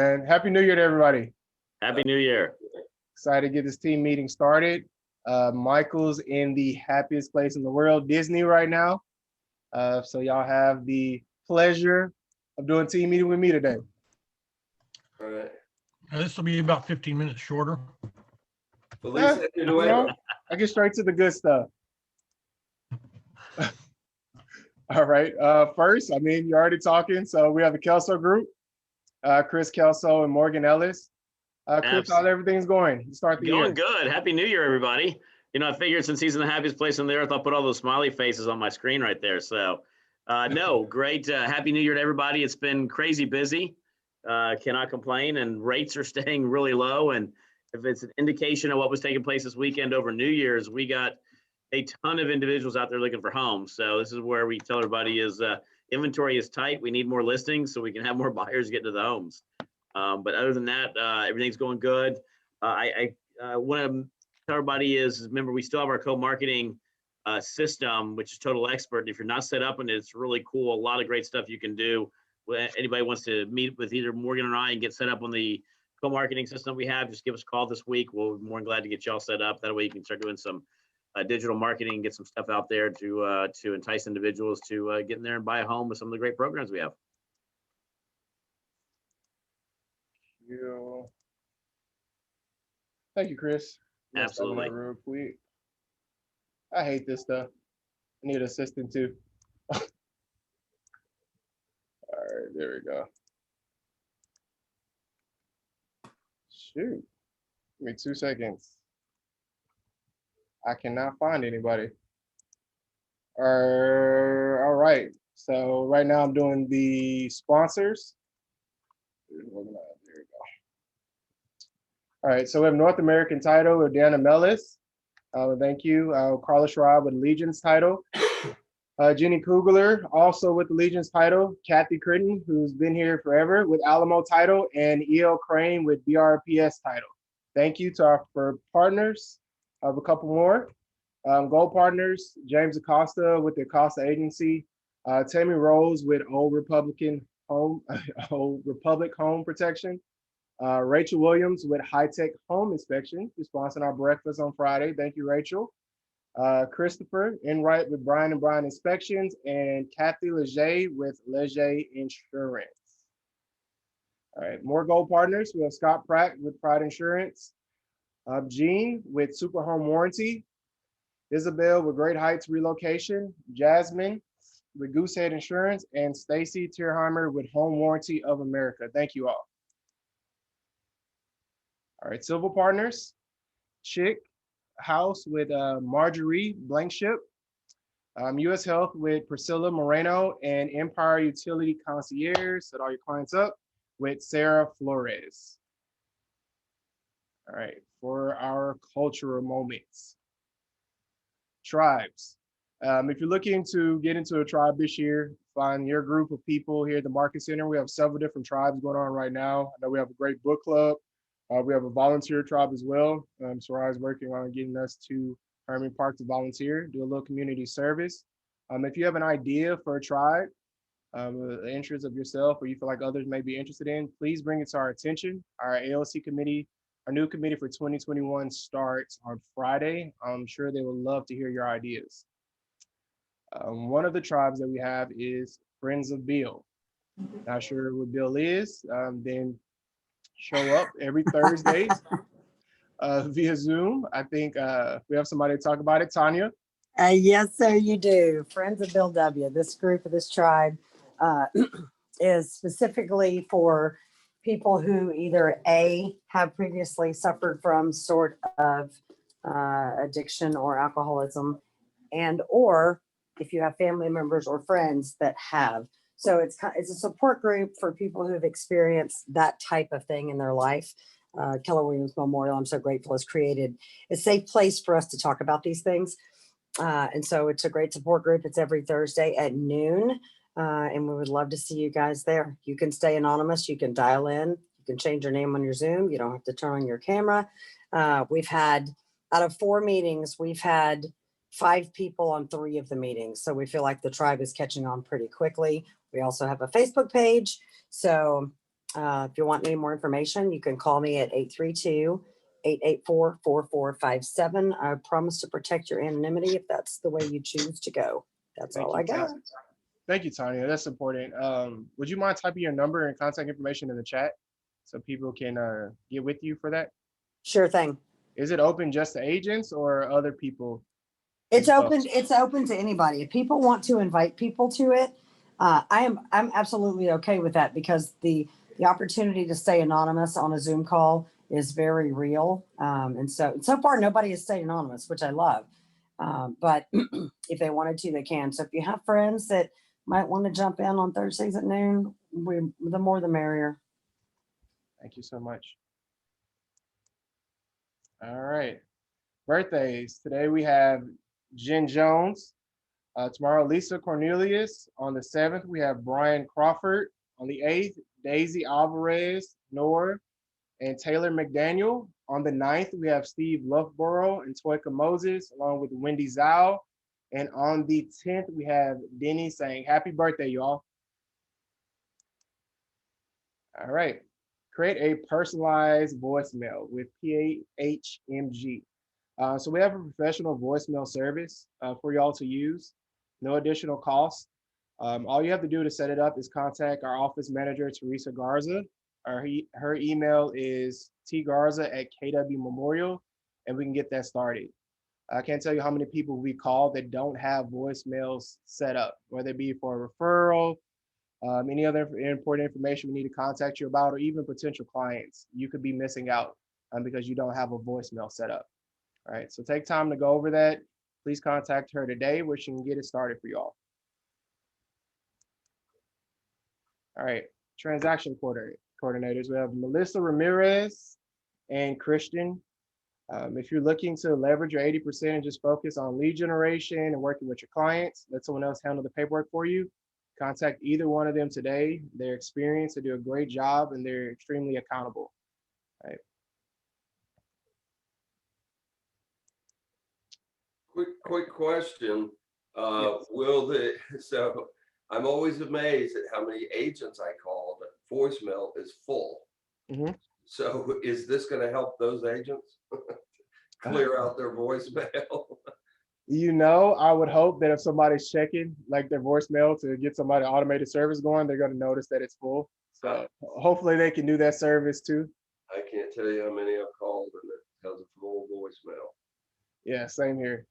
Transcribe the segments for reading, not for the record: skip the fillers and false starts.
And Happy New Year to everybody. Happy New Year. Excited to get this team meeting started. Michael's in the happiest place in the world, Disney, right now. So y'all have the pleasure of doing team meeting with me today. All right. This will be about 15 minutes shorter. Felice, take it away. I get straight to the good stuff. All right. First, you're already talking. So we have the Kelso group, Chris Kelso and Morgan Ellis. Chris, how everything's going? You start the year. Going good. Happy New Year, everybody. You know, I figured since he's in the happiest place on the earth, I'll put all those smiley faces on my screen right there. So, no, great. Happy New Year to everybody. It's been crazy busy. Cannot complain. And rates are staying really low. And if it's an indication of what was taking place this weekend over New Year's, we got a ton of individuals out there looking for homes. So this is where we tell everybody is inventory is tight. We need more listings so we can have more buyers get to the homes. But other than that, everything's going good. I want to tell everybody is remember, we still have our co-marketing system, which is Total Expert. If you're not set up, and it's really cool, a lot of great stuff you can do. Anybody wants to meet with either Morgan or I and get set up on the co-marketing system we have, just give us a call this week. We'll be more than glad to get y'all set up. That way you can start doing some digital marketing, get some stuff out there to entice individuals to get in there and buy a home with some of the great programs we have. Thank you, Chris. Absolutely. Real quick. I hate this stuff. I need an assistant too. All right, there we go. Shoot. Give me 2 seconds. I cannot find anybody. All right. So right now I'm doing the sponsors. There we go. All right, so we have North American title with Dana Mellis. Thank you. Carlos Schwab with Legion's title. Jenny Kugler, also with the Legion's title. Kathy Critton, who's been here forever, with Alamo title, and E.L. Crane with BRPS title. Thank you to our partners. I have a couple more. Gold partners, James Acosta with the Acosta Agency. Tammy Rose with Old Republic Home Protection. Rachel Williams with High Tech Home Inspection, who's sponsoring our breakfast on Friday. Thank you, Rachel. Christopher Enright with Brian and Brian Inspections, and Kathy Leger with Leger Insurance. All right, more gold partners. We have Scott Pratt with Pride Insurance, Jean with Super Home Warranty, Isabel with Great Heights Relocation, Jasmine with Goosehead Insurance, and Stacy Tierheimer with Home Warranty of America. Thank you all. All right, Civil Partners, Chick House with Marjorie Blankship, US Health with Priscilla Moreno, and Empire Utility Concierge, set all your clients up, with Sarah Flores. All right, for our cultural moments. Tribes. If you're looking to get into a tribe this year, find your group of people here at the Market Center. We have several different tribes going on right now. I know we have a great book club. We have a volunteer tribe as well. Soraya is working on getting us to Herman Park to volunteer, do a little community service. If you have an idea for a tribe, the interest of yourself, or you feel like others may be interested in, please bring it to our attention. Our ALC committee, our new committee for 2021 starts on Friday. I'm sure they would love to hear your ideas. One of the tribes that we have is Friends of Bill. Not sure what Bill is, then show up every Thursday via Zoom. I think we have somebody to talk about it. Tanya? Yes, sir, you do. Friends of Bill W. This group of this tribe is specifically for people who either A, have previously suffered from sort of addiction or alcoholism, and or if you have family members or friends that have. So it's a support group for people who have experienced that type of thing in their life. Keller Williams Memorial, I'm so grateful, has created a safe place for us to talk about these things. And so it's a great support group. It's every Thursday at noon. And we would love to see you guys there. You can stay anonymous. You can dial in. You can change your name on your Zoom. You don't have to turn on your camera. We've had, out of 4 meetings, we've had 5 people on 3 of the meetings. So we feel like the tribe is catching on pretty quickly. We also have a Facebook page. So If you want any more information, you can call me at 832-884-4457. I promise to protect your anonymity if that's the way you choose to go. That's Thank all you, I got. Tanya. Thank you, Tanya. That's important. Would you mind typing your number and contact information in the chat so people can get with you for that? Sure thing. Is it open just to agents or other people? It's as well? open. It's open to anybody. If people want to invite people to it, I'm absolutely okay with that because the opportunity to stay anonymous on a Zoom call is very real. And so far nobody has stayed anonymous, which I love. But if they wanted to, they can. So if you have friends that might want to jump in on Thursdays at noon, the more the merrier. Thank you so much. All right. Birthdays. Today we have Jen Jones. Tomorrow, Lisa Cornelius. On the 7th, we have Brian Crawford. On the 8th, Daisy Alvarez, Nora, and Taylor McDaniel. On the 9th, we have Steve Loughborough and Toyka Moses, along with Wendy Zhao. And on the 10th, we have Denny saying, happy birthday, y'all. All right. Create a personalized voicemail with PHMG. So we have a professional voicemail service for y'all to use. No additional cost. All you have to do to set it up is contact our office manager, Teresa Garza. Her email is tgarza@KW Memorial, and we can get that started. I can't tell you how many people we call that don't have voicemails set up, whether it be for a referral, any other important information we need to contact you about, or even potential clients. You could be missing out because you don't have a voicemail set up. All right, so take time to go over that. Please contact her today where she can get it started for y'all. All right, transaction coordinators. We have Melissa Ramirez and Christian. If you're looking to leverage your 80% and just focus on lead generation and working with your clients, let someone else handle the paperwork for you, contact either one of them today. They're experienced, they do a great job, and they're extremely accountable. All right. Quick question. Yes. So I'm always amazed at how many agents I call that voicemail is full. Mhm. So is this going to help those agents clear out their voicemail? You know, I would hope that if somebody's checking like their voicemail to get somebody automated service going, they're going to notice that it's full. So hopefully they can do that service too. I can't tell you how many I've called and it has a full voicemail. Yeah, same here.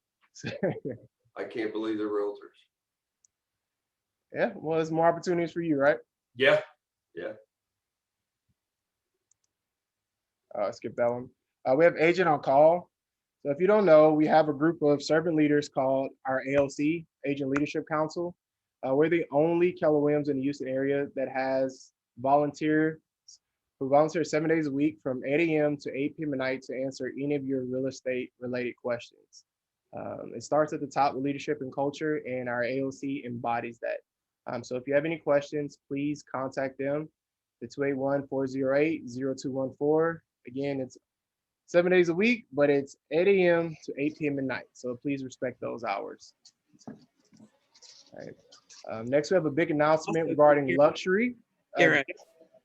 I can't believe they're realtors. Yeah, well, there's more opportunities for you, right? Yeah. Skip that one. We have agent on call. So if you don't know, we have a group of servant leaders called our ALC, Agent Leadership Council. We're the only Keller Williams in the Houston area that has volunteer 7 days a week from 8 a.m. to 8 p.m. at night to answer any of your real estate related questions. It starts at the top with leadership and culture, and our ALC embodies that. So if you have any questions, please contact them. The 281-408-0214. Again, it's 7 days a week, but it's 8 a.m. to 8 p.m. at night. So please respect those hours. All right. Next, we have a big announcement regarding luxury. Garrett,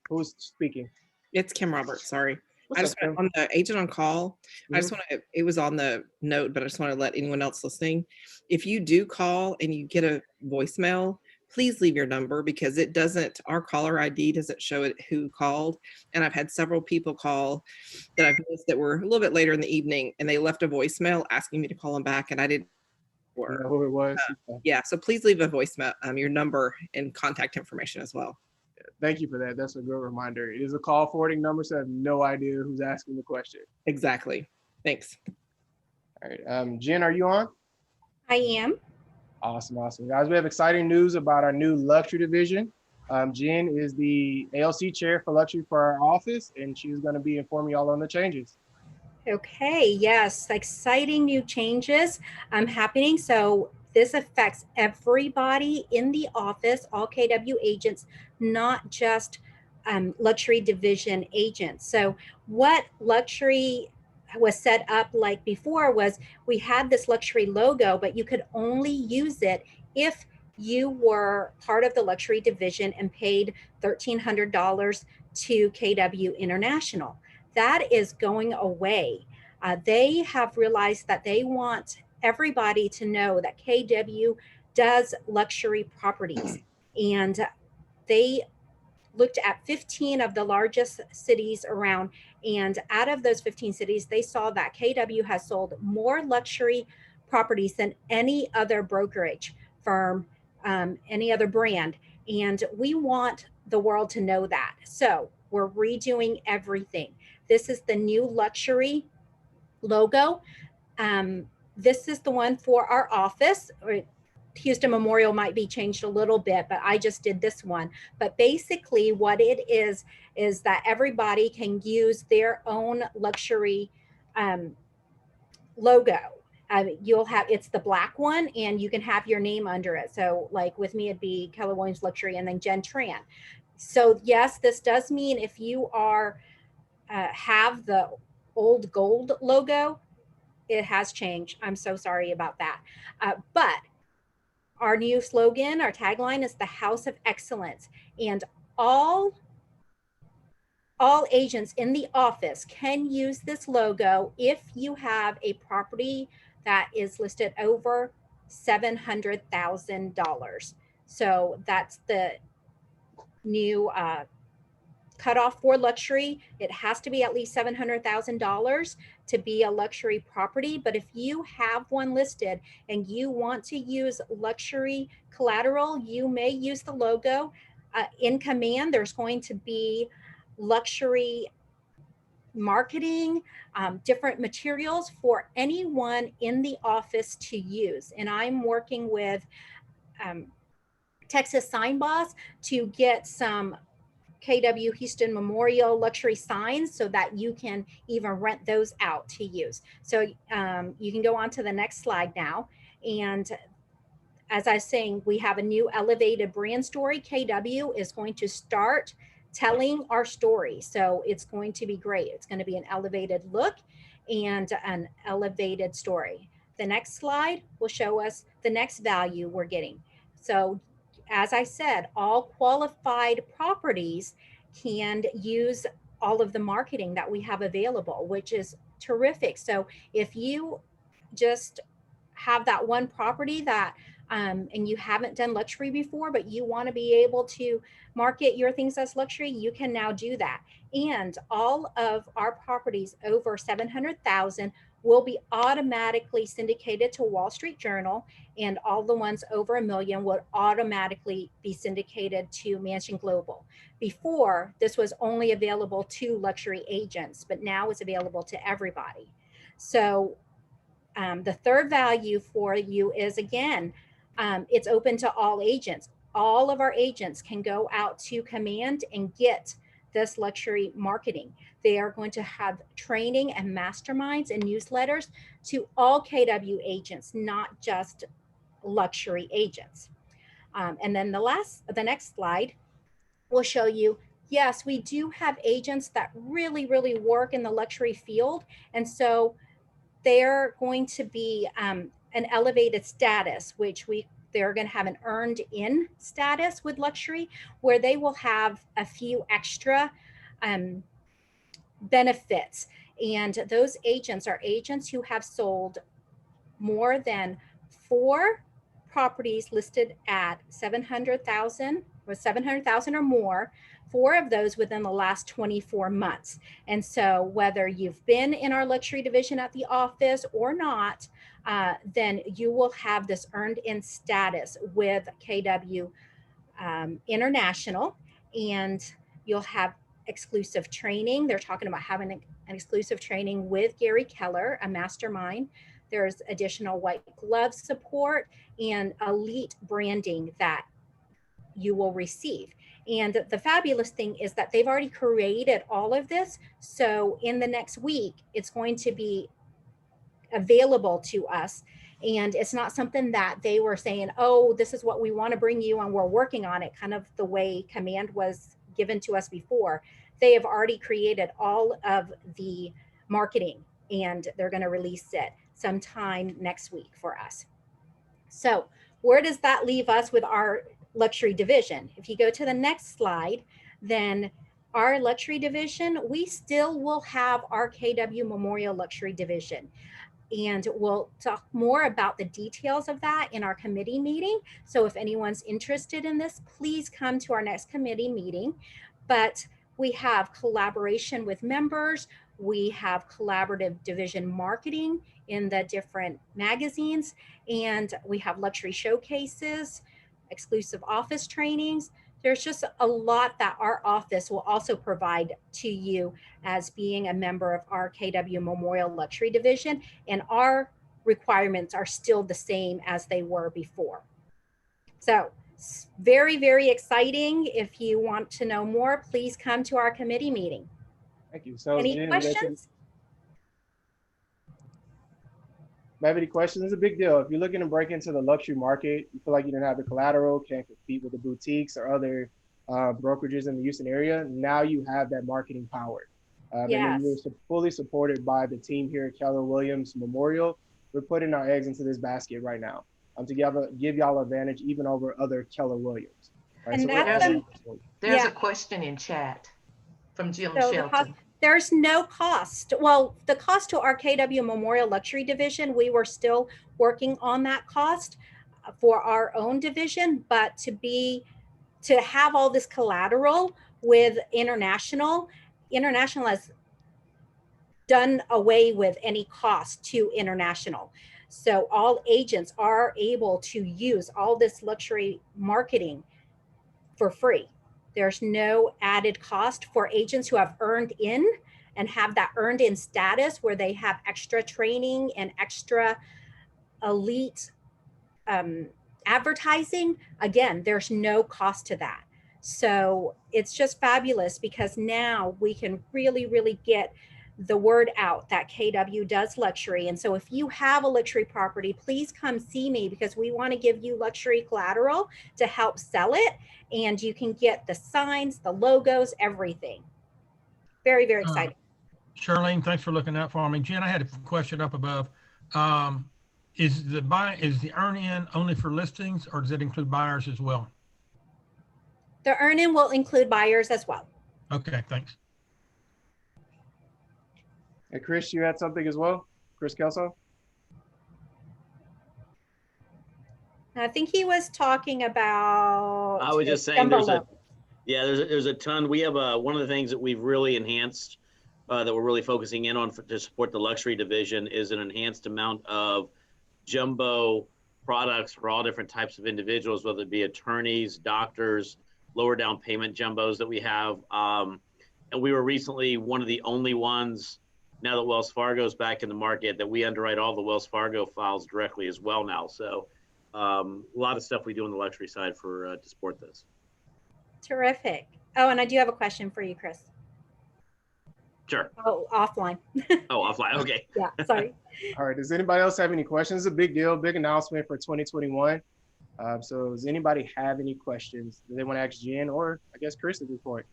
Who's speaking? it's Kim Roberts. Sorry. What's I up, just Kim? want on the agent on call. I just want to, it was on the note, but I just want to let anyone else listening. If you do call and you get a voicemail, please leave your number because it doesn't, our caller ID doesn't show it who called. And I've had several people call that I've missed that were a little bit later in the evening and they left a voicemail asking me to call them back and I didn't. You know who it was? Yeah, so please leave a voicemail, your number and contact information as well. Thank you for that. That's a good reminder. It is a call forwarding number, so I have no idea who's asking the question. Exactly. Thanks. All right. Jen, are you on? I am. Awesome. Guys, we have exciting news about our new luxury division. Jen is the ALC chair for luxury for our office, and she's going to be informing y'all on the changes. Okay, yes, exciting new changes happening. So this affects everybody in the office, all KW agents, not just luxury division agents. So what luxury was set up like before was we had this luxury logo, but you could only use it if you were part of the luxury division and paid $1,300 to KW International. That is going away. They have realized that they want everybody to know that KW does luxury properties. And they looked at 15 of the largest cities around. And out of those 15 cities, they saw that KW has sold more luxury properties than any other brokerage firm, any other brand. And we want the world to know that. So we're redoing everything. This is the new luxury logo. This is the one for our office. Houston Memorial might be changed a little bit, but I just did this one. But basically what it is that everybody can use their own luxury logo. You'll have, it's the black one, and you can have your name under it. So like with me, it'd be Keller Williams Luxury and then Jen Tran. So yes, this does mean if you are have the old gold logo, it has changed. I'm so sorry about that. But our new slogan, our tagline is the House of Excellence. And all agents in the office can use this logo if you have a property that is listed over $700,000. So that's the new cutoff for luxury. It has to be at least $700,000 to be a luxury property. But if you have one listed and you want to use luxury collateral, you may use the logo. In Command, there's going to be luxury marketing, different materials for anyone in the office to use. And I'm working with Texas Sign Boss to get some KW Houston Memorial luxury signs so that you can even rent those out to use. So you can go on to the next slide now. And as I was saying, we have a new elevated brand story. KW is going to start telling our story. So it's going to be great. It's going to be an elevated look and an elevated story. The next slide will show us the next value we're getting. So as I said, all qualified properties can use all of the marketing that we have available, which is terrific. So if you just have that one property that and you haven't done luxury before, but you want to be able to market your things as luxury, you can now do that. And all of our properties over 700,000 will be automatically syndicated to Wall Street Journal, and all the ones over $1 million would automatically be syndicated to Mansion Global. Before, this was only available to luxury agents, but now it's available to everybody. So the third value for you is, again, it's open to all agents. All of our agents can go out to Command and get this luxury marketing. They are going to have training and masterminds and newsletters to all KW agents, not just luxury agents. And then the next slide will show you, yes, we do have agents that really, really work in the luxury field. And so they're going to be an elevated status, which they're going to have an earned in status with luxury, where they will have a few extra benefits. And those agents are agents who have sold more than 4 properties listed at 700,000 or more, 4 of those within the last 24 months. And so whether you've been in our luxury division at the office or not, then you will have this earned in status with KW International, and you'll have exclusive training. They're talking about having an exclusive training with Gary Keller, a mastermind. There's additional white glove support and elite branding that you will receive. And the fabulous thing is that they've already created all of this. So in the next week, it's going to be available to us. And it's not something that they were saying, oh, this is what we want to bring you and we're working on it, kind of the way Command was given to us before. They have already created all of the marketing, and they're going to release it sometime next week for us. So where does that leave us with our luxury division? If you go to the next slide, then our luxury division, we still will have our KW Memorial Luxury Division. And we'll talk more about the details of that in our committee meeting. So if anyone's interested in this, please come to our next committee meeting. But we have collaboration with members. We have collaborative division marketing in the different magazines. And we have luxury showcases, exclusive office trainings. There's just a lot that our office will also provide to you as being a member of our KW Memorial Luxury Division. And our requirements are still the same as they were before. So very, very exciting. If you want to know more, please come to our committee meeting. Thank you. So Any Jen, questions? Maybe the question is a big deal. If you're looking to break into the luxury market, you feel like you don't have the collateral, can't compete with the boutiques or other brokerages in the Houston area. Now you have that marketing power. And then you're fully supported by the team here at Keller Williams Memorial. We're putting our eggs into this basket right now to give y'all advantage even over other Keller Williams. Right? And So that's There's Yeah. a question in chat from Jim So Shelton. there's no cost. Well, the cost to our KW Memorial Luxury Division, we were still working on that cost for our own division, but to have all this collateral with international has done away with any cost to international. So all agents are able to use all this luxury marketing for free. There's no added cost for agents who have earned in and have that earned in status where they have extra training and extra elite advertising. Again, there's no cost to that. So it's just fabulous because now we can really, really get the word out that KW does luxury. And so if you have a luxury property, please come see me because we want to give you luxury collateral to help sell it. And you can get the signs, the logos, everything. Very, very exciting. Charlene, thanks for looking out for me. Jen, I had a question up above. Is the earn-in only for listings or does it include buyers as well? The earn-in will include buyers as well. Okay, thanks. Hey, Chris, you had something as well? Chris Kelso? I think he was talking about. I was just saying there's a ton. We have one of the things that we've really enhanced that we're really focusing in on to support the luxury division is an enhanced amount of jumbo products for all different types of individuals, whether it be attorneys, doctors, lower down payment jumbos that we have. And we were recently one of the only ones, now that Wells Fargo is back in the market, that we underwrite all the Wells Fargo files directly as well now. So a lot of stuff we do on the luxury side for to support this. Terrific. Oh, and I do have a question for you, Chris. Sure. Oh, offline. Oh, offline. Okay. Yeah, sorry. All right. Does anybody else have any questions? It's a big deal, big announcement for 2021. So does anybody have any questions that they want to ask Jen or I guess Chris at this point?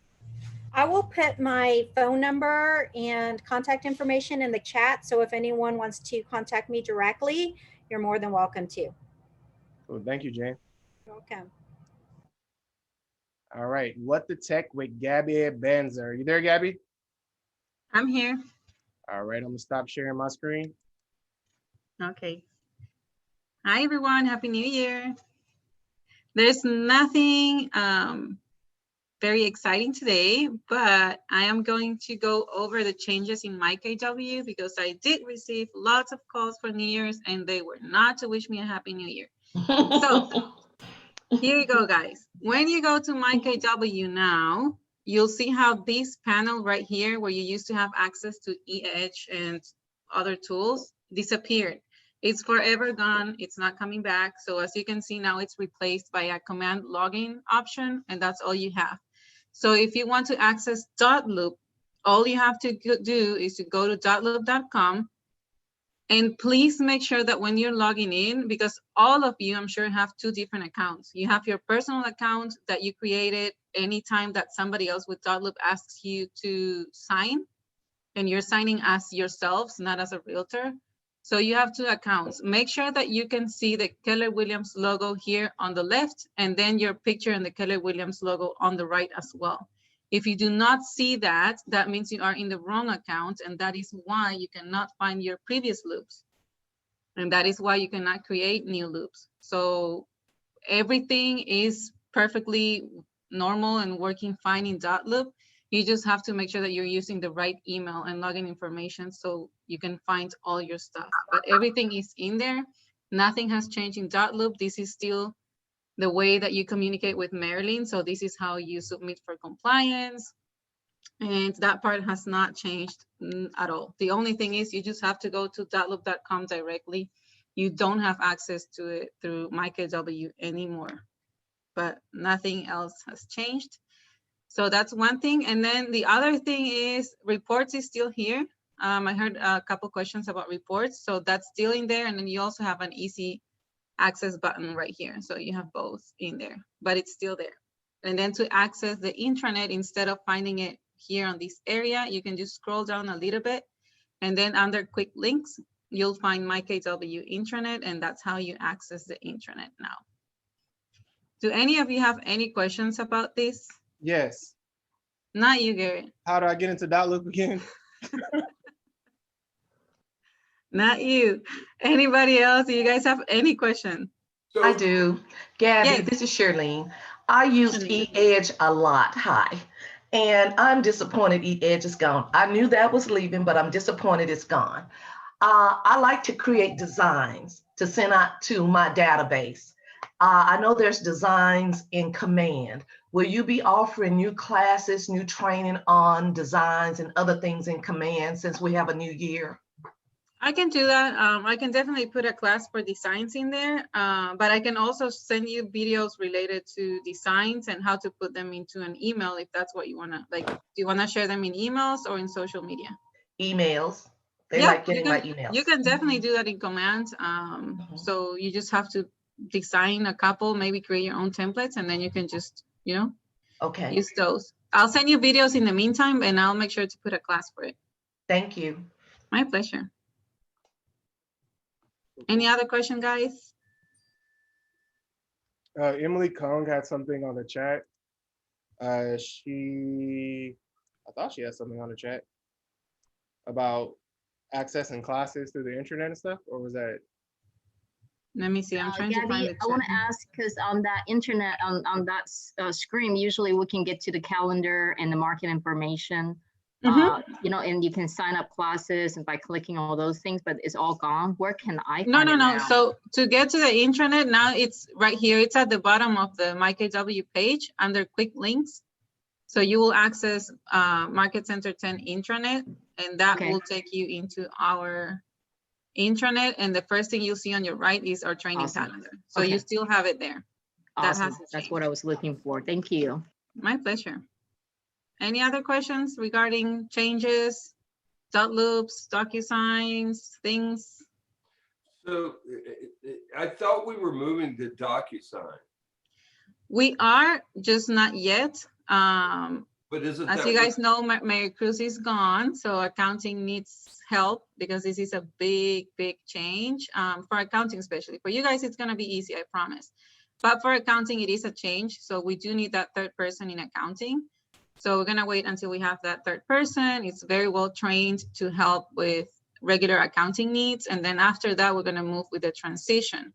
I will put my phone number and contact information in the chat. So if anyone wants to contact me directly, you're more than welcome to. Well, thank you, Jen. Welcome. All right. What the Tech with Gabby Banzer. Are you there, Gabby? I'm here. All right. I'm going to stop sharing my screen. Okay. Hi, everyone. Happy New Year. There's nothing very exciting today, but I am going to go over the changes in my KW because I did receive lots of calls for New Year's and they were not to wish me a Happy New Year. So here you go, guys. When you go to my KW now, you'll see how this panel right here, where you used to have access to EH and other tools, disappeared. It's forever gone. It's not coming back. So as you can see now, it's replaced by a command login option, and that's all you have. So if you want to access Dotloop, all you have to do is to go to dotloop.com. And please make sure that when you're logging in, because all of you, I'm sure, have two different accounts. You have your personal account that you created anytime that somebody else with Dotloop asks you to sign, and you're signing as yourselves, not as a realtor. So you have two accounts. Make sure that you can see the Keller Williams logo here on the left, and then your picture and the Keller Williams logo on the right as well. If you do not see that, that means you are in the wrong account, and that is why you cannot find your previous loops. And that is why you cannot create new loops. So everything is perfectly normal and working fine in Dotloop. You just have to make sure that you're using the right email and login information so you can find all your stuff. But everything is in there. Nothing has changed in Dotloop. This is still the way that you communicate with Marilyn. So this is how you submit for compliance. And that part has not changed at all. The only thing is you just have to go to dotloop.com directly. You don't have access to it through MyKW anymore, but nothing else has changed. So that's one thing. And then the other thing is reports is still here. I heard a couple questions about reports. So that's still in there. And then you also have an easy access button right here. So you have both in there, but it's still there. And then to access the intranet, instead of finding it here on this area, you can just scroll down a little bit. And then under quick links, you'll find MyKW intranet, and that's how you access the intranet now. Do any of you have any questions about this? Yes. Not you, Garrett. How do I get into Dotloop again? Not you. Anybody else? Do you guys have any question? So I do. Gabby, Yes. this is Shirlene. I used Shirlene. eEdge a lot. Hi. And I'm disappointed eEdge is gone. I knew that was leaving, but I'm disappointed it's gone. I like to create designs to send out to my database. I know there's designs in Command. Will you be offering new classes, new training on designs and other things in Command since we have a new year? I can do that. I can definitely put a class for designs in there, but I can also send you videos related to designs and how to put them into an email if that's what you want to, like, do you want to share them in emails or in social media? Emails. They Yeah, like getting my emails. You can definitely do that in Command. So you just have to design a couple, maybe create your own templates, and then you can just, you know, Okay. use those. I'll send you videos in the meantime, and I'll make sure to put a class for it. Thank you. My pleasure. Any other question, guys? Emily Kong had something on the chat. I thought she had something on the chat about accessing classes through the internet and stuff, or was that? Let me see. I'm trying to find Gabby, the I want chat. to ask, because on that internet, on that screen, usually we can get to the calendar and the market information, you know, and you can sign up classes and by clicking all those things, but it's all gone. Where can I find it now? So to get to the intranet, now it's right here. It's at the bottom of the MyKW page under quick links. So you will access Market Center 10 intranet, and that will take you into our intranet. And the first thing you'll see on your right is our training calendar. So you still have it there. Awesome. That's what I was looking for. Thank you. My pleasure. Any other questions regarding changes, Dotloops, DocuSigns, things? So I thought we were moving to DocuSign. We are, just not yet. But isn't as that you guys know, Mary Cruz is gone, so accounting needs help because this is a big change for accounting, especially. For you guys, it's gonna be easy, I promise. But for accounting, it is a change, so we do need that third person in accounting. So we're gonna wait until we have that third person. It's very well trained to help with regular accounting needs, and then after that, we're gonna move with the transition.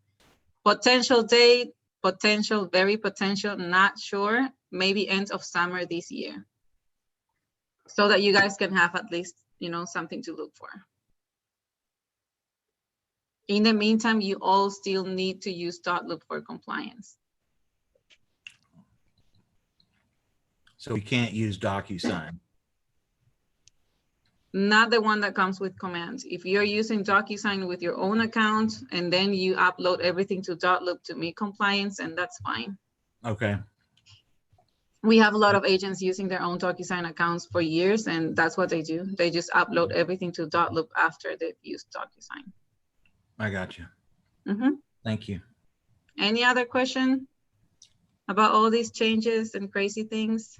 Potential date, potential, very potential, not sure, maybe end of summer this year. So that you guys can have at least, you know, something to look for. In the meantime, you all still need to use Dotloop for compliance. So we can't use DocuSign. Not the one that comes with commands. If you're using DocuSign with your own account and then you upload everything to Dotloop to meet compliance, and that's fine. Okay. We have a lot of agents using their own DocuSign accounts for years, and that's what they do. They just upload everything to Dotloop after they've used DocuSign. I got you. Thank you. Any other question about all these changes and crazy things?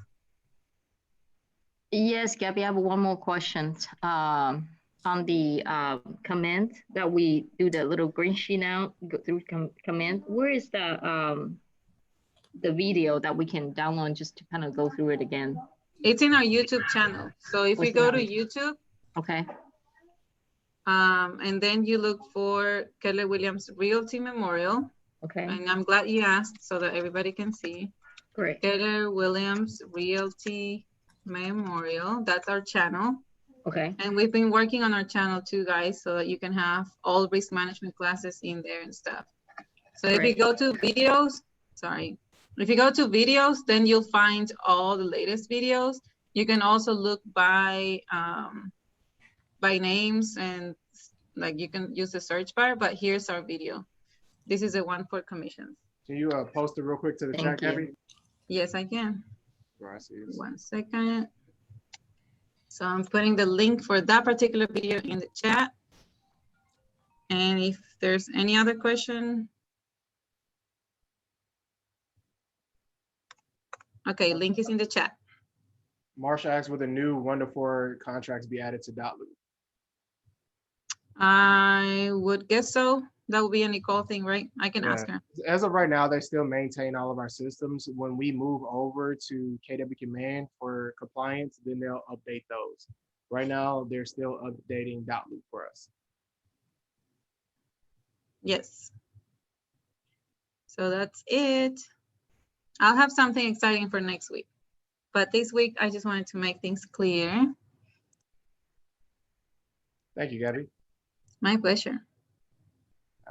Yes, Gabby, I have one more question. On the command that we do the little green sheet now, go through command, where is the video that we can download just to kind of go through it again? It's in our YouTube channel. So if we go to YouTube, Okay. and then you look for Keller Williams Realty Memorial, Okay. and I'm glad you asked so that everybody can see. Great. Keller Williams Realty Memorial, that's our channel. Okay. And we've been working on our channel too, guys, so that you can have all risk management classes in there and stuff. So if you Great. go to videos, if you go to videos, then you'll find all the latest videos. You can also look by names, and like you can use the search bar, but here's our video. This is the one for commissions. Can you post it real quick to the Thank chat, you. Gabby? Yes, I can. Where I see this. 1 second. So I'm putting the link for that particular video in the chat. And if there's any other question. Okay, link is in the chat. Marsha asked, will the new 1 to 4 contracts be added to Dotloop? I would guess so. That would be a Nicole thing, right? I can ask Yeah. her. As of right now, they still maintain all of our systems. When we move over to KW Command for compliance, then they'll update those. Right now, they're still updating Dotloop for us. Yes. So that's it. I'll have something exciting for next week. But this week, I just wanted to make things clear. Thank you, Gabby. My pleasure.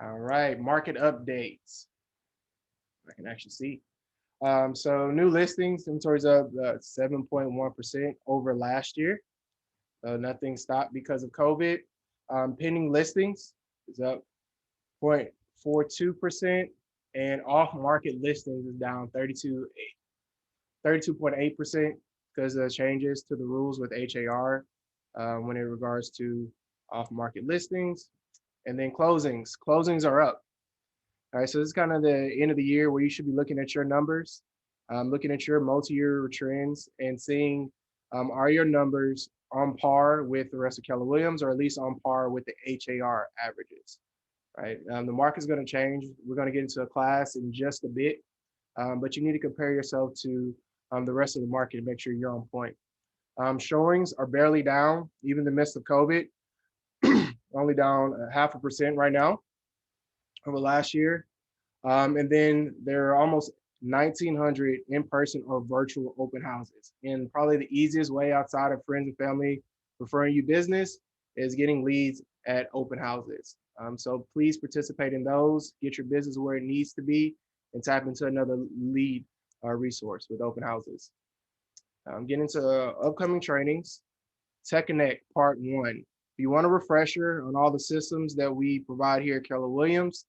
All right, market updates. I can actually see. So new listings, inventory's up 7.1% over last year. Nothing stopped because of COVID. Pending listings is up 0.42%, and off-market listings is down 32.8% because of changes to the rules with HAR when it regards to off-market listings. And then closings are up. All right, so this is kind of the end of the year where you should be looking at your numbers, looking at your multi-year trends and seeing, are your numbers on par with the rest of Keller Williams, or at least on par with the HAR averages, right? The market's gonna change. We're gonna get into a class in just a bit, but you need to compare yourself to the rest of the market to make sure you're on point. Showings are barely down, even in the midst of COVID, only down 0.5% right now over last year. And then there are almost 1,900 in-person or virtual open houses. And probably the easiest way outside of friends and family referring you business is getting leads at open houses. So please participate in those, get your business where it needs to be, and tap into another lead resource with open houses. Getting into upcoming trainings, Tech Connect Part 1. If you want a refresher on all the systems that we provide here at Keller Williams,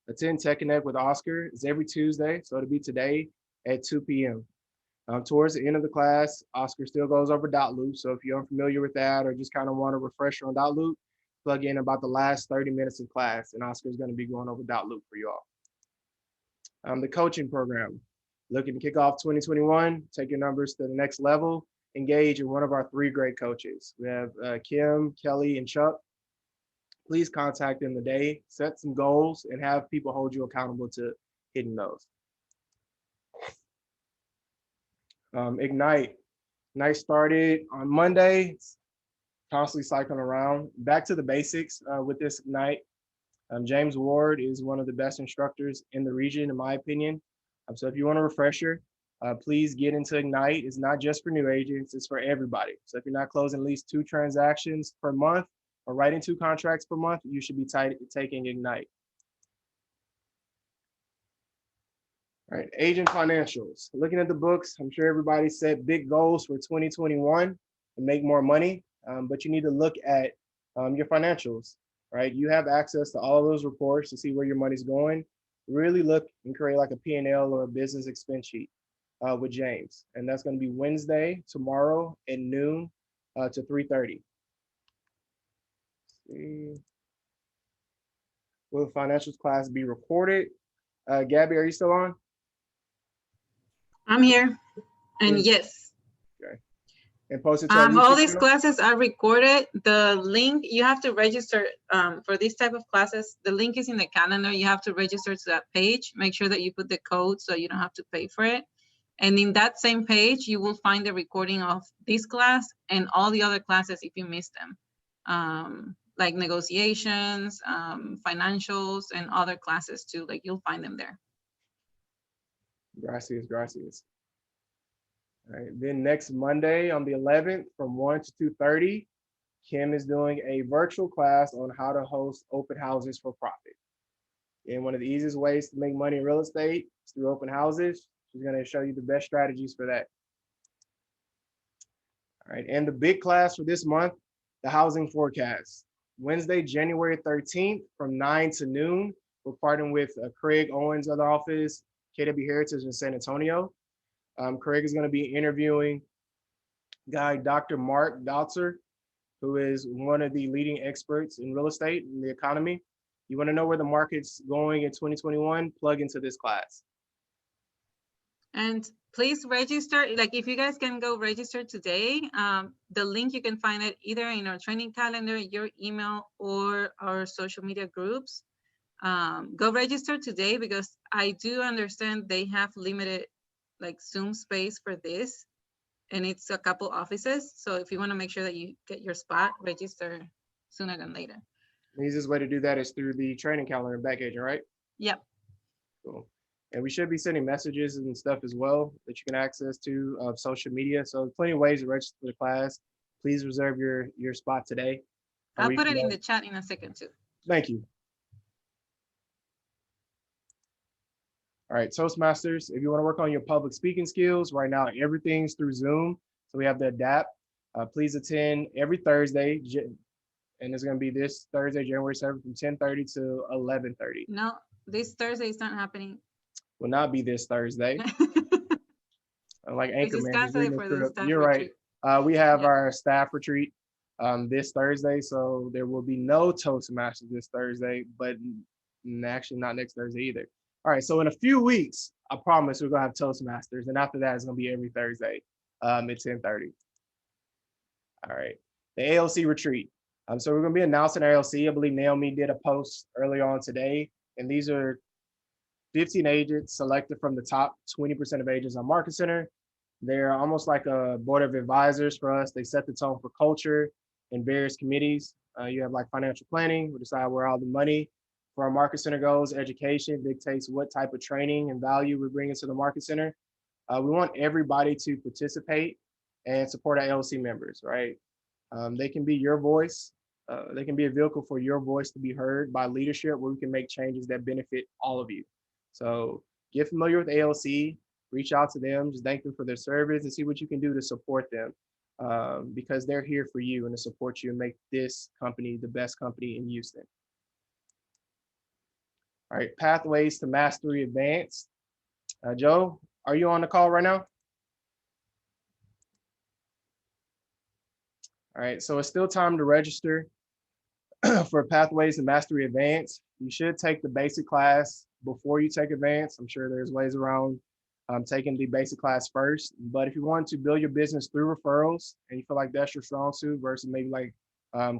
attend Tech Connect with Oscar. It's every Tuesday, so it'll be today at 2 p.m. Towards the end of the class, Oscar still goes over Dotloop. So if you're unfamiliar with that or just kind of want a refresher on Dotloop, plug in about the last 30 minutes of class, and Oscar is going to be going over Dotloop for you all. The coaching program, looking to kick off 2021, take your numbers to the next level, engage in one of our 3 great coaches. We have Kim, Kelly, and Chuck. Please contact them today, set some goals, and have people hold you accountable to hitting those. Ignite started on Monday. It's constantly cycling around. Back to the basics with this Ignite. James Ward is one of the best instructors in the region, in my opinion. So if you want a refresher, please get into Ignite. It's not just for new agents, it's for everybody. So if you're not closing at least 2 transactions per month or writing 2 contracts per month, you should be taking Ignite. All right, agent financials. Looking at the books, I'm sure everybody set big goals for 2021 to make more money, but you need to look at your financials, right? You have access to all of those reports to see where your money's going. Really look and create like a P&L or a business expense sheet with James. And that's gonna be Wednesday, tomorrow at noon to 3:30. Will the financials class be recorded? Gabby, are you still on? I'm here. And yes. Okay. And post it to our all YouTube these channel? classes are recorded. The link, you have to register for this type of classes. The link is in the calendar. You have to register to that page. Make sure that you put the code so you don't have to pay for it. And in that same page, you will find the recording of this class and all the other classes if you missed them. Like negotiations, financials, and other classes too. Like you'll find them there. Gracias, gracias. All right, then next Monday on the 11th from 1 to 2:30, Kim is doing a virtual class on how to host open houses for profit. And one of the easiest ways to make money in real estate is through open houses. She's going to show you the best strategies for that. All right, and the big class for this month, the housing forecast. Wednesday, January 13th from 9 to noon. We're partnering with Craig Owens' other office, KW Heritage in San Antonio. Craig is going to be interviewing guy Dr. Mark Dautzer, who is one of the leading experts in real estate and the economy. You want to know where the market's going in 2021? Plug into this class. And please register. Like if you guys can go register today, the link you can find it either in our training calendar, your email, or our social media groups. Go register today because I do understand they have limited like Zoom space for this, and it's a couple offices. So if you want to make sure that you get your spot, register sooner than later. The easiest way to do that is through the training calendar and back agent, right? Yep. Cool. And we should be sending messages and stuff as well that you can access to of social media. So plenty of ways to register for the class. Please reserve your spot today. I'll put it in the chat in a second too. Thank you. All right, Toastmasters, if you want to work on your public speaking skills, right now everything's through Zoom, so we have to adapt. Please attend every Thursday, and it's going to be this Thursday, January 7th from 10:30 to 11:30. No, this Thursday is not happening. Will not be this Thursday. Like We just Anchorman. canceled it for the staff You're retreat. right. We have our staff retreat this Thursday, so there will be no Toastmasters this Thursday, but actually not next Thursday either. All right, so in a few weeks, I promise we're gonna have Toastmasters, and after that, it's gonna be every Thursday at 10:30. All right, the ALC retreat. So we're gonna be announcing ALC. I believe Naomi did a post early on today, and these are 15 agents selected from the top 20% of agents on Market Center. They're almost like a board of advisors for us. They set the tone for culture in various committees. You have like financial planning, we decide where all the money for our Market Center goes. Education dictates what type of training and value we bring into the Market Center. We want everybody to participate and support our LLC members, right? They can be your voice. They can be a vehicle for your voice to be heard by leadership where we can make changes that benefit all of you. So get familiar with ALC, reach out to them, just thank them for their service and see what you can do to support them because they're here for you and to support you and make this company the best company in Houston. All right, Pathways to Mastery Advanced. Joe, are you on the call right now? All right, so it's still time to register for Pathways to Mastery Advanced. You should take the basic class before you take advanced. I'm sure there's ways around taking the basic class first, but if you want to build your business through referrals and you feel like that's your strong suit versus maybe like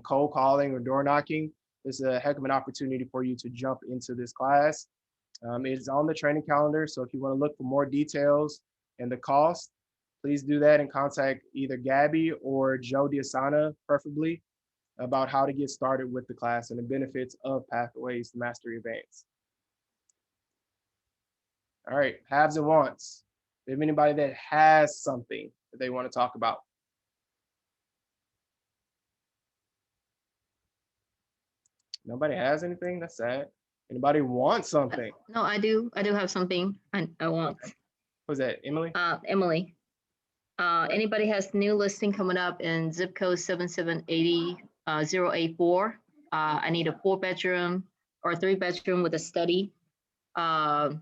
cold calling or door knocking, this is a heck of an opportunity for you to jump into this class. It's on the training calendar, so if you want to look for more details and the cost, please do that and contact either Gabby or Joe Diasana, preferably, about how to get started with the class and the benefits of Pathways to Mastery Advanced. All right, haves and wants. Do you have anybody that has something that they want to talk about? Nobody has anything? That's sad. Anybody want something? No, I do have something I want. Who's that, Emily? Emily. Anybody has new listing coming up in zip code 7780084. I need a 4-bedroom or 3-bedroom with a study. Price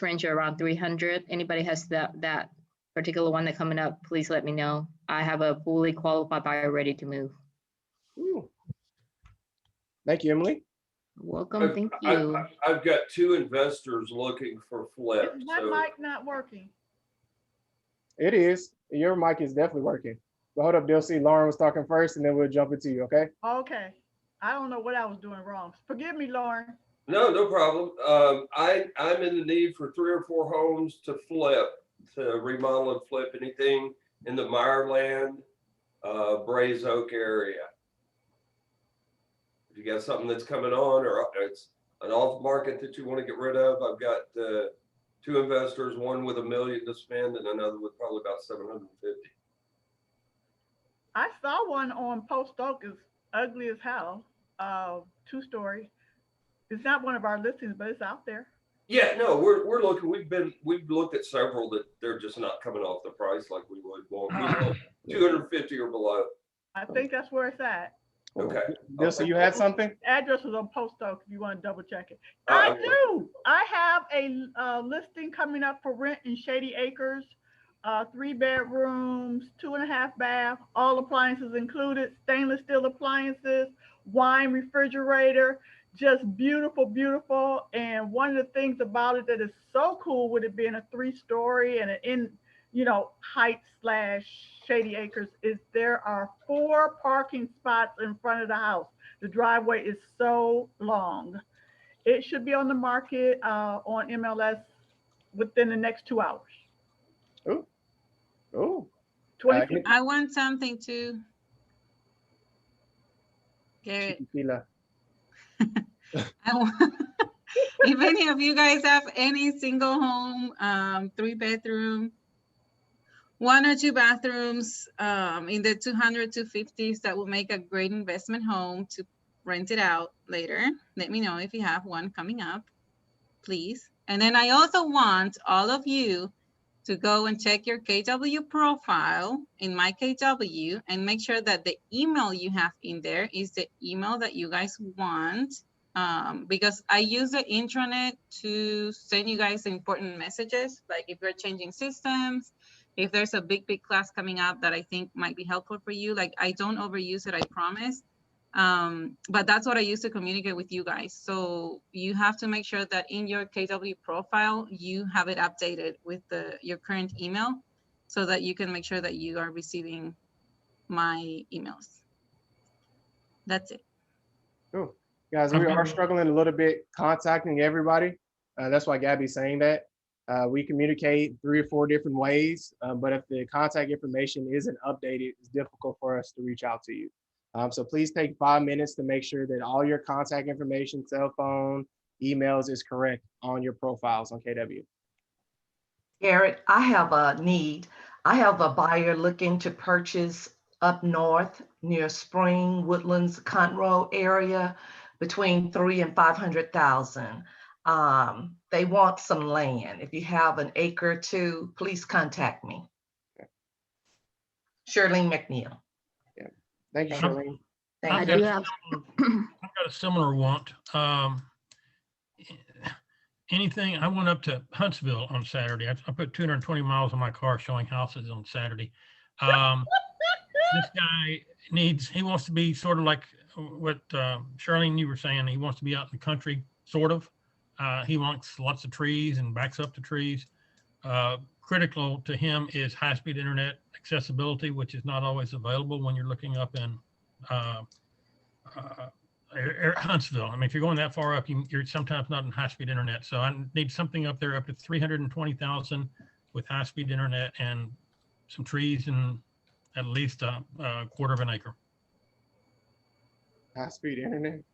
range around 300. Anybody has that particular one that coming up, please let me know. I have a fully qualified buyer ready to move. Ooh. Thank you, Emily. Welcome, thank you. I've got 2 investors looking for flip. Is my mic not working? It is. Your mic is definitely working. But hold up, Dilcy. Lauren was talking first, and then we'll jump into you, okay? Okay. I don't know what I was doing wrong. Forgive me, Lauren. No problem. I'm in the need for 3 or 4 homes to flip, to remodel and flip anything in the Meyerland, Brays Oak area. If you got something that's coming on or it's an off market that you want to get rid of, I've got 2 investors, one with $1 million to spend and another with probably about 750. I saw one on Post Oak, is ugly as hell, 2-story. It's not one of our listings, but it's out there. Yeah, no, we're looking. We've looked at several that they're just not coming off the price like we would want. We want 250 or below. I think that's where it's at. Okay. Dilsa, you had something? Address is on Post Oak if you want to double check it. I do. I have a listing coming up for rent in Shady Acres. 3 bedrooms, 2.5 bath, all appliances included, stainless steel appliances, wine refrigerator, just beautiful, beautiful. And one of the things about it that is so cool with it being a 3-story and in, Heights / Shady Acres is there are 4 parking spots in front of the house. The driveway is so long. It should be on the market on MLS within the next 2 hours. Oh, 20. I want something too. Garrett. If any of you guys have any single home, 3-bedroom, 1 or 2 bathrooms in the 200 to 250s that will make a great investment home to rent it out later, let me know if you have one coming up, please. And then I also want all of you to go and check your KW profile in my KW and make sure that the email you have in there is the email that you guys want, because I use the intranet to send you guys important messages, like if you're changing systems, if there's a big class coming up that I think might be helpful for you. Like, I don't overuse it, I promise. But that's what I use to communicate with you guys. So you have to make sure that in your KW profile, you have it updated with your current email so that you can make sure that you are receiving my emails. That's it. Cool. Guys, we are struggling a little bit contacting everybody. That's why Gabby's saying that. We communicate 3 or 4 different ways, but if the contact information isn't updated, it's difficult for us to reach out to you. So please take 5 minutes to make sure that all your contact information, cell phone, emails is correct on your profiles on KW. Garrett, I have a need. I have a buyer looking to purchase up north near Spring, Woodlands, Conroe area between 300,000 and 500,000. They want some land. If you have an acre or 2, please contact me. Okay. Shirlene McNeil. Yeah. Thank you, Shirlene. I do have. I've got a similar want. Anything, I went up to Huntsville on Saturday. I put 220 miles on my car showing houses on Saturday. This guy he wants to be sort of like what Charlene, you were saying. He wants to be out in the country, sort of. He wants lots of trees and backs up to trees. Critical to him is high-speed internet accessibility, which is not always available when you're looking up in Huntsville. I mean, if you're going that far up, you're sometimes not in high-speed internet. So I need something up there up to 320,000 with high-speed internet and some trees and at least a quarter of an acre. High-speed internet? In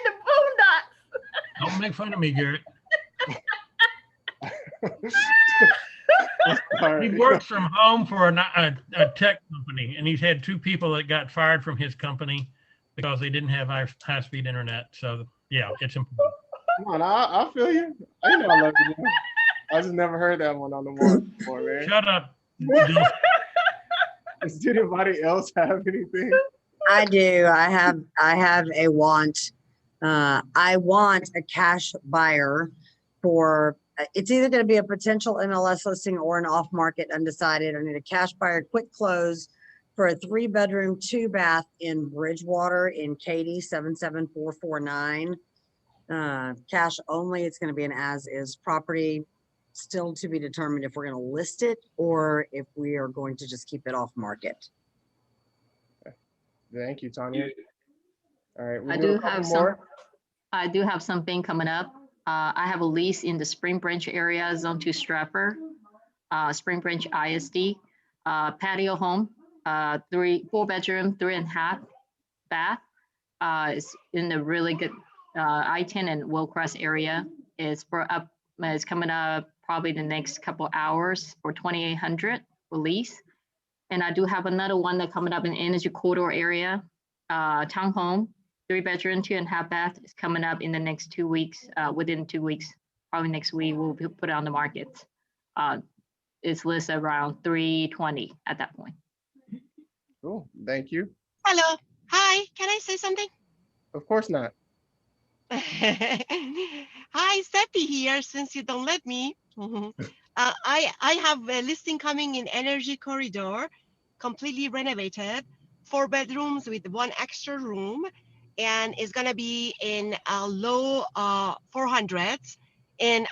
the boondocks. Don't make fun of me, Garrett. He works from home for a tech company, and he's had 2 people that got fired from his company because they didn't have high-speed internet. So yeah, it's important. Come on, I feel you. I know I love you. I just never heard that one on the board before, man. Shut up. Does anybody else have anything? I do. I have a want. I want a cash buyer for, it's either going to be a potential MLS listing or an off market undecided. I need a cash buyer, quick close for a 3-bedroom, 2-bath in Bridgewater in Katy 77449. Cash only. It's going to be an as-is property. Still to be determined if we're going to list it or if we are going to just keep it off market. Thank you, Tanya. All right, I do have some. I do have something coming up. I have a lease in the Spring Branch area, Zone 2 Stratford, Spring Branch ISD, patio home, 4-bedroom, 3.5 bath. It's in the really good I-10 and Willcrest area. It's coming up probably the next couple hours for 2,800 release. And I do have another one that coming up in Energy Corridor area, townhome, 3-bedroom, 2.5 bath. Is coming up in the next 2 weeks. Within 2 weeks, probably next week, we'll put it on the market. It's listed around 320 at that point. Cool. Thank you. Hello. Hi. Can I say something? Of course not. Hi, Seppi here, since you don't let me. I have a listing coming in Energy Corridor, completely renovated, 4 bedrooms with 1 extra room, and it's gonna be in low 400s, and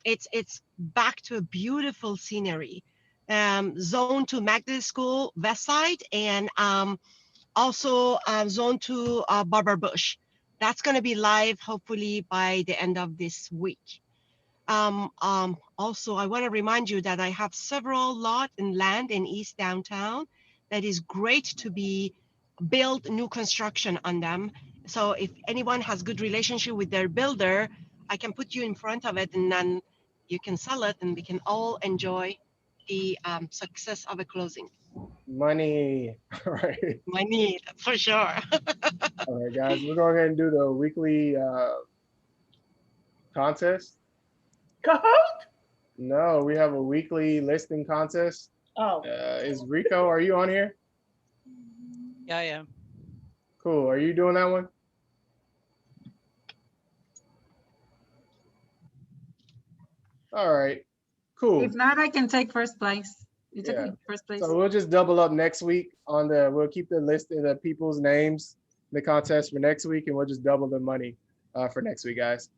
it's back to a beautiful scenery. Zone 2 Magdalene School West Side, and also Zone 2 Barber Bush. That's going to be live hopefully by the end of this week. Also, I want to remind you that I have several lot and land in East Downtown that is great to be build new construction on them. So if anyone has good relationship with their builder, I can put you in front of it, and then you can sell it, and we can all enjoy the success of a closing. Money. All right. Money, for sure. All right, guys, we're going ahead and do the weekly contest. Kahoot? No, we have a weekly listing contest. Oh. Is Rico, are you on here? Yeah, I am. Cool. Are you doing that one? All right. Cool. If not, I can take first place. It's Yeah. okay, first place. So we'll just double up next week on we'll keep the list of the people's names, the contest for next week, and we'll just double the money for next week, guys.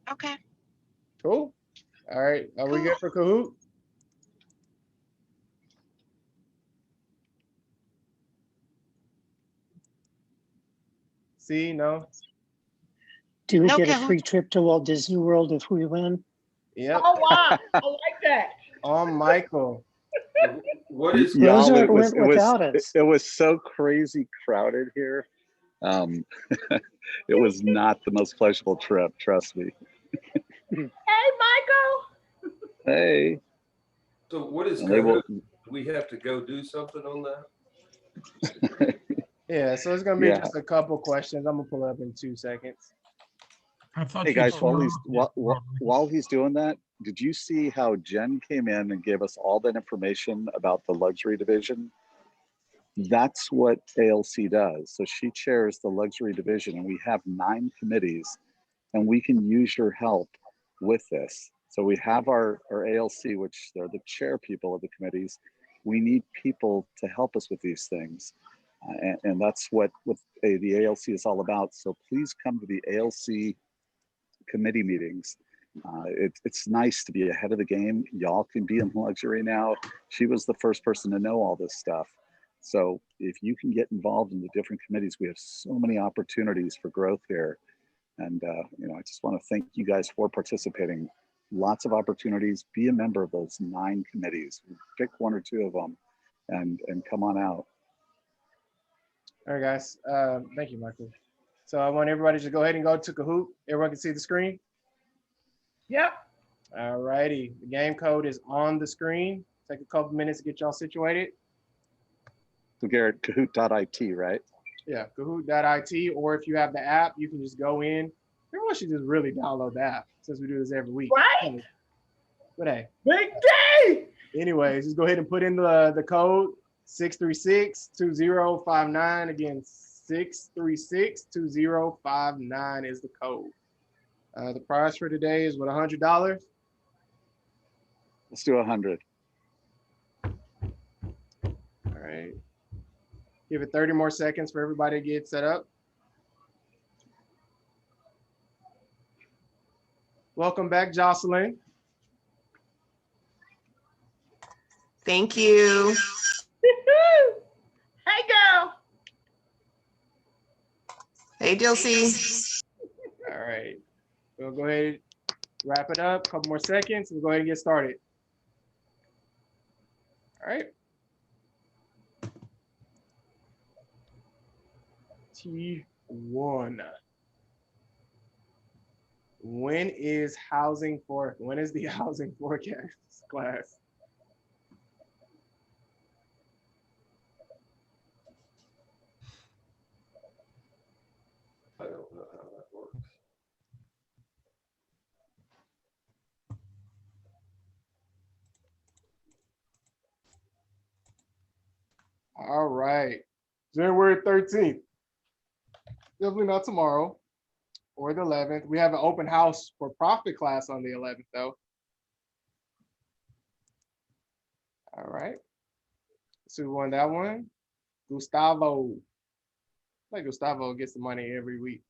Okay. Cool. All right. Are we good for Kahoot? See, no? Do we No, get a Kahoot. free trip to Walt Disney World if we win? Yep. Oh, wow. I like that. On Michael. What is Y'all Y'all, Ozark went without us. it was so crazy crowded here. It was not the most pleasurable trip, trust me. Hey, Michael. Hey. So what is And they will- Kahoot? Do we have to go do something on that? Yeah, so it's gonna be Yeah. just a couple questions. I'm gonna pull it up in 2 seconds. I thought Hey you guys, said- while he's doing that, did you see how Jen came in and gave us all that information about the luxury division? That's what ALC does. So she chairs the luxury division, and we have 9 committees, and we can use your help with this. So we have our ALC, which they're the chair people of the committees. We need people to help us with these things. And that's what the ALC is all about. So please come to the ALC committee meetings. It's nice to be ahead of the game. Y'all can be in luxury now. She was the first person to know all this stuff. So if you can get involved in the different committees, we have so many opportunities for growth here. And I just want to thank you guys for participating. Lots of opportunities. Be a member of those 9 committees. Pick 1 or 2 of them and come on out. All right, guys. Thank you, Michael. So I want everybody to go ahead and go to Kahoot. Everyone can see the screen. Yep. All righty. The game code is on the screen. Take a couple minutes to get y'all situated. So Garrett, Kahoot.it, right? Yeah, Kahoot.it, or if you have the app, you can just go in. Everyone should just really download the app since we do this every week. Right? But hey. Big day. Anyways, just go ahead and put in the code 636-2059. Again, 636-2059 is the code. The prize for today is what, $100? Let's do 100. All right. Give it 30 more seconds for everybody to get set up. Welcome back, Jocelyn. Thank you. Hey, girl. Hey, Hey, Dilcy. All right. We'll go ahead, wrap it up. Couple more seconds. We'll go ahead and get started. All right. T1. When is the housing forecast class? I don't know how that works. All right. January 13th. Definitely not tomorrow or the 11th. We have an open house for profit class on the 11th, though. All right. So we won that one. Gustavo. Like Gustavo gets the money every week.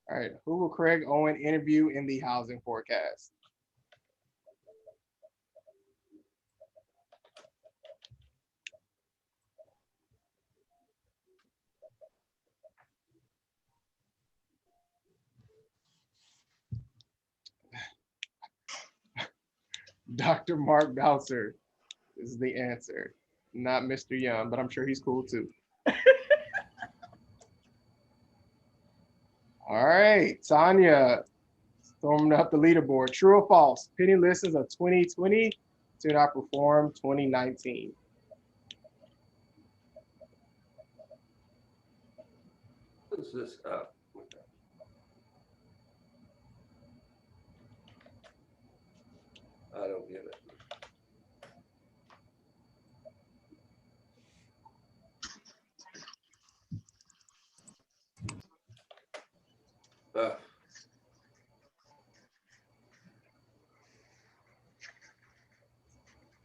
All right. Who will Craig Owen interview in the housing forecast? Dr. Mark Bouncer is the answer, not Mr. Young, but I'm sure he's cool too. All right, Tanya, storming up the leaderboard. True or false? Penny listens of 2020 to not perform 2019. What is this? I don't get it.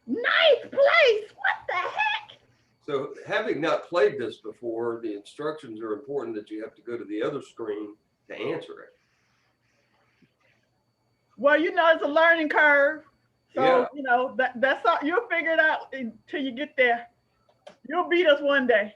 Ninth place. What the heck? So having not played this before, the instructions are important that you have to go to the other screen to answer it. Well, you know, it's a learning curve. So, Yeah. you know, that's all, you'll figure it out until you get there. You'll beat us one day.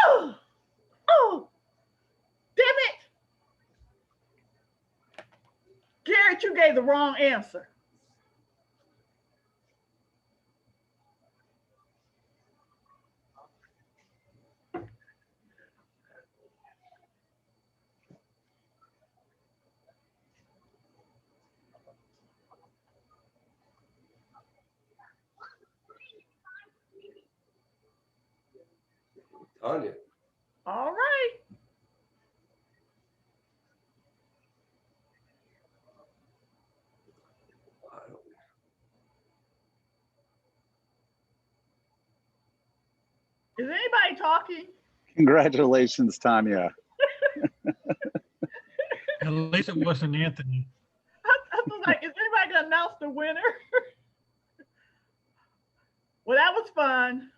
Oh, oh, damn it. Garrett, you gave the wrong answer. Tanya. All right. Is anybody talking? Congratulations, Tanya. At least it wasn't Anthony. I was like, is anybody gonna announce the winner? Well, that was fun.